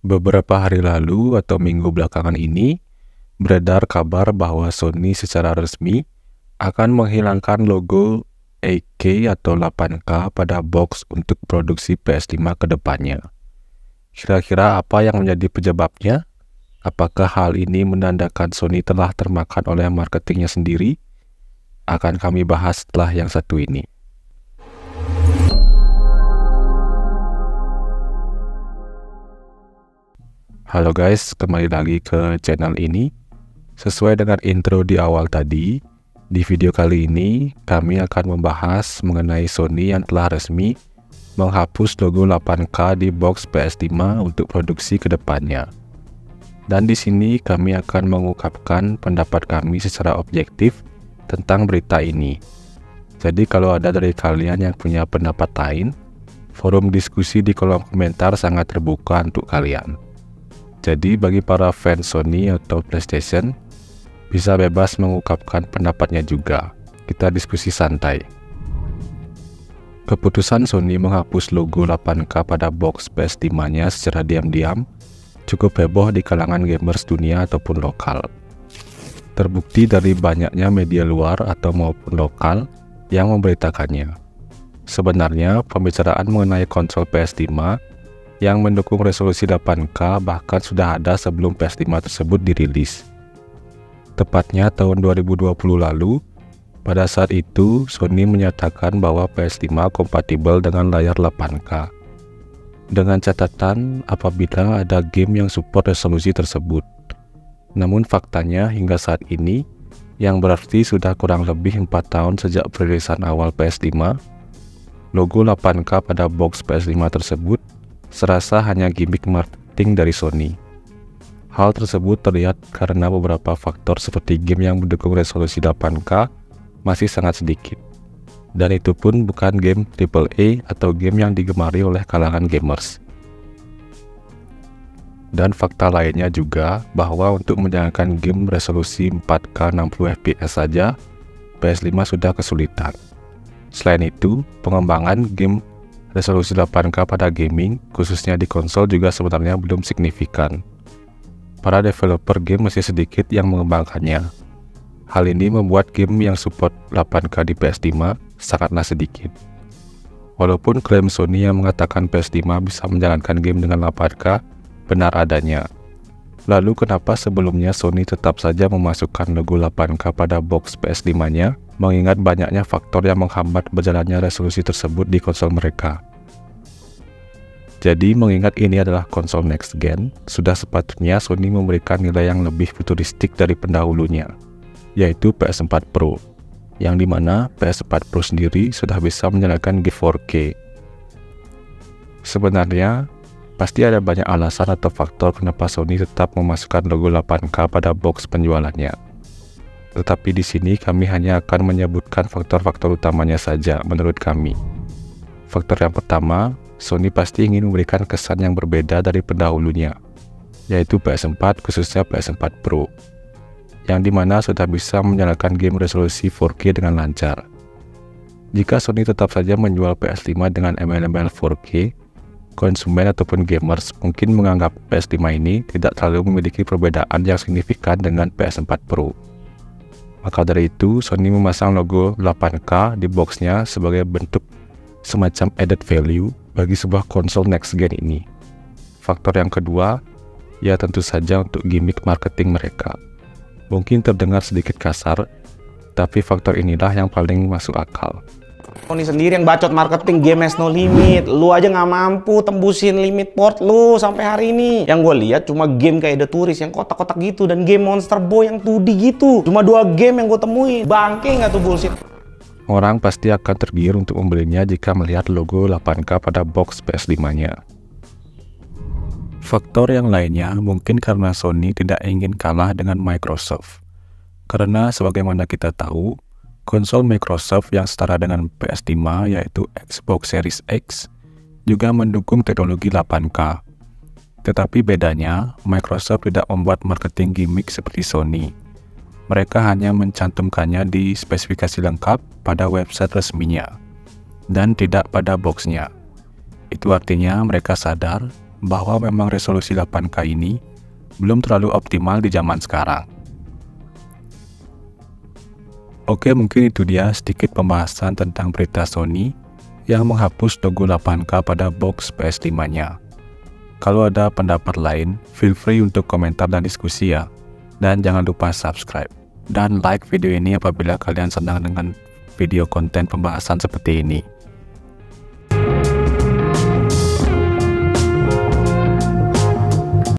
Beberapa hari lalu atau minggu belakangan ini, beredar kabar bahwa Sony secara resmi akan menghilangkan logo 8K atau 8K pada box untuk produksi PS5 ke depannya. Kira-kira apa yang menjadi penyebabnya? Apakah hal ini menandakan Sony telah termakan oleh marketingnya sendiri? Akan kami bahas setelah yang satu ini. Halo guys, kembali lagi ke channel ini. Sesuai dengan intro di awal tadi, di video kali ini kami akan membahas mengenai Sony yang telah resmi menghapus logo 8K di box PS5 untuk produksi ke depannya. Dan di sini kami akan mengungkapkan pendapat kami secara objektif tentang berita ini. Jadi kalau ada dari kalian yang punya pendapat lain, forum diskusi di kolom komentar sangat terbuka untuk kalian. Jadi bagi para fans Sony atau PlayStation, bisa bebas mengungkapkan pendapatnya juga. Kita diskusi santai. Keputusan Sony menghapus logo 8K pada box PS5-nya secara diam-diam cukup heboh di kalangan gamers dunia ataupun lokal. Terbukti dari banyaknya media luar atau maupun lokal yang memberitakannya. Sebenarnya pembicaraan mengenai konsol PS5 yang mendukung resolusi 8K bahkan sudah ada sebelum PS5 tersebut dirilis. Tepatnya tahun 2020 lalu, pada saat itu Sony menyatakan bahwa PS5 kompatibel dengan layar 8K. Dengan catatan apabila ada game yang support resolusi tersebut. Namun faktanya hingga saat ini, yang berarti sudah kurang lebih 4 tahun sejak perilisan awal PS5, logo 8K pada box PS5 tersebut serasa hanya gimmick marketing dari Sony. Hal tersebut terlihat karena beberapa faktor seperti game yang mendukung resolusi 8K masih sangat sedikit. Dan itu pun bukan game AAA atau game yang digemari oleh kalangan gamers. Dan fakta lainnya juga bahwa untuk menjalankan game resolusi 4K 60fps saja, PS5 sudah kesulitan. Selain itu, pengembangan game resolusi 8K pada gaming, khususnya di konsol juga sebenarnya belum signifikan. Para developer game masih sedikit yang mengembangkannya. Hal ini membuat game yang support 8K di PS5 sangatlah sedikit. Walaupun klaim Sony yang mengatakan PS5 bisa menjalankan game dengan 8K benar adanya. Lalu kenapa sebelumnya Sony tetap saja memasukkan logo 8K pada box PS5-nya, mengingat banyaknya faktor yang menghambat berjalannya resolusi tersebut di konsol mereka? Jadi mengingat ini adalah konsol next gen, sudah sepatutnya Sony memberikan nilai yang lebih futuristik dari pendahulunya, yaitu PS4 Pro, yang dimana PS4 Pro sendiri sudah bisa menjalankan game 4K. Sebenarnya, pasti ada banyak alasan atau faktor kenapa Sony tetap memasukkan logo 8K pada box penjualannya. Tetapi di sini kami hanya akan menyebutkan faktor-faktor utamanya saja menurut kami. Faktor yang pertama, Sony pasti ingin memberikan kesan yang berbeda dari pendahulunya, yaitu PS4 khususnya PS4 Pro, yang dimana sudah bisa menjalankan game resolusi 4K dengan lancar. Jika Sony tetap saja menjual PS5 dengan embel-embel 4K, konsumen ataupun gamers mungkin menganggap PS5 ini tidak terlalu memiliki perbedaan yang signifikan dengan PS4 Pro. Maka dari itu, Sony memasang logo 8K di boxnya sebagai bentuk semacam added value bagi sebuah konsol next gen ini. Faktor yang kedua, ya tentu saja untuk gimmick marketing mereka. Mungkin terdengar sedikit kasar, tapi faktor inilah yang paling masuk akal. Sony sendiri yang bacot marketing game has no limit. Lu aja nggak mampu tembusin limit port lu sampai hari ini. Yang gue lihat cuma game kayak The Tourist yang kotak-kotak gitu dan game Monster Boy yang 2D gitu. Cuma 2 game yang gue temuin. Bangke nggak tuh bullshit. Orang pasti akan tergiur untuk membelinya jika melihat logo 8K pada box PS5-nya. Faktor yang lainnya mungkin karena Sony tidak ingin kalah dengan Microsoft. Karena sebagaimana kita tahu, konsol Microsoft yang setara dengan PS5 yaitu Xbox Series X juga mendukung teknologi 8K. Tetapi bedanya, Microsoft tidak membuat marketing gimmick seperti Sony. Mereka hanya mencantumkannya di spesifikasi lengkap pada website resminya, dan tidak pada boxnya. Itu artinya mereka sadar bahwa memang resolusi 8K ini belum terlalu optimal di zaman sekarang. Oke, mungkin itu dia sedikit pembahasan tentang berita Sony yang menghapus logo 8K pada box PS5-nya. Kalau ada pendapat lain, feel free untuk komentar dan diskusi ya. Dan jangan lupa subscribe dan like video ini apabila kalian senang dengan video konten pembahasan seperti ini.